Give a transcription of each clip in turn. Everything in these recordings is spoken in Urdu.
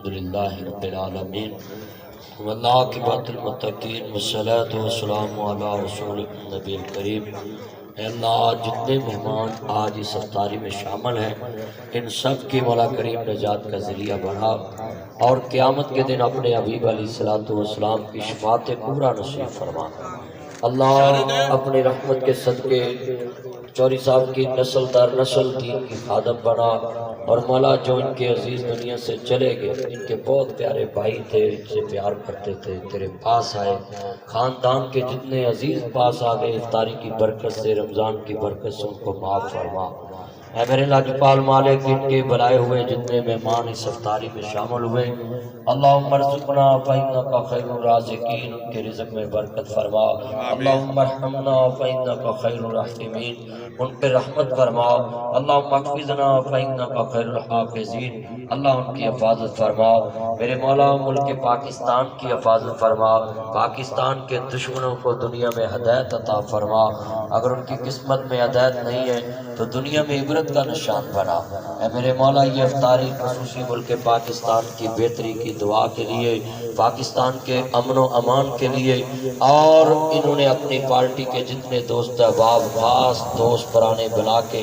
الحمدللہ رب العالمین والعاقبۃ للمتقین والصلاۃ والسلام علی رسول النبی الکریم۔ اے اللہ جتنے مہمان آج اس افطاری میں شامل ہیں ان سب کی مولا کریم نجات کا ذریعہ بنا اور قیامت کے دن اپنے حبیب علیہ الصلوۃ والسلام کی شفاعت پورا نصیب فرما۔ اللہ اپنی رحمت کے صدقے چوری صاحب کی نسل در نسل دین کی خادم بنا، اور مولا جو ان کے عزیز دنیا سے چلے گئے ان کے بہت پیارے بھائی تھے، ان سے پیار کرتے تھے، تیرے پاس آئے، خاندان کے جتنے عزیز پاس آ گئے افطاری کی برکت سے، رمضان کی برکت سے ان کو معاف فرما۔ اے میرے لاجپال مالک ان کے بلائے ہوئے جتنے مہمان اس افطاری میں شامل ہوئے، اللہم ارزقنا فإنک خیر الرازقین، ان کے رزق میں برکت فرما۔ اللہم ارحمنا فإنک خیر الراحمین، ان پہ رحمت فرما۔ اللہم احفظنا فإنک خیر الحافظین، اللہ ان کی حفاظت فرما۔ میرے مولا ملک پاکستان کی حفاظت فرما، پاکستان کے دشمنوں کو دنیا میں ہدایت عطا فرما، اگر ان کی قسمت میں ہدایت نہیں ہے تو دنیا میں عبرت کا نشان بنا۔ اے میرے مولا یہ افطاری خصوصی ملک پاکستان کی بہتری کی دعا کے لیے، پاکستان کے امن و امان کے لیے، اور انہوں نے اپنی پارٹی کے جتنے دوست احباب خاص دوست پرانے بلا کے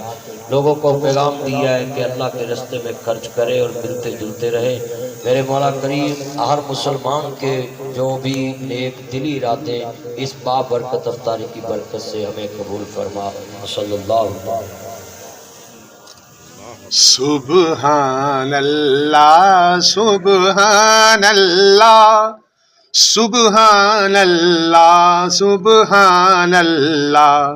لوگوں کو پیغام دیا ہے کہ اللہ کے رستے میں خرچ کرے اور ملتے جلتے رہے۔ میرے مولا کریم ہر مسلمان کے جو بھی نیک دلی ارادے اس بابرکت افطاری کی برکت سے ہمیں قبول فرما۔ صلی اللہ علیہ وسلم۔ سبحان اللہ سبحان اللہ سبحان اللہ سبحان اللہ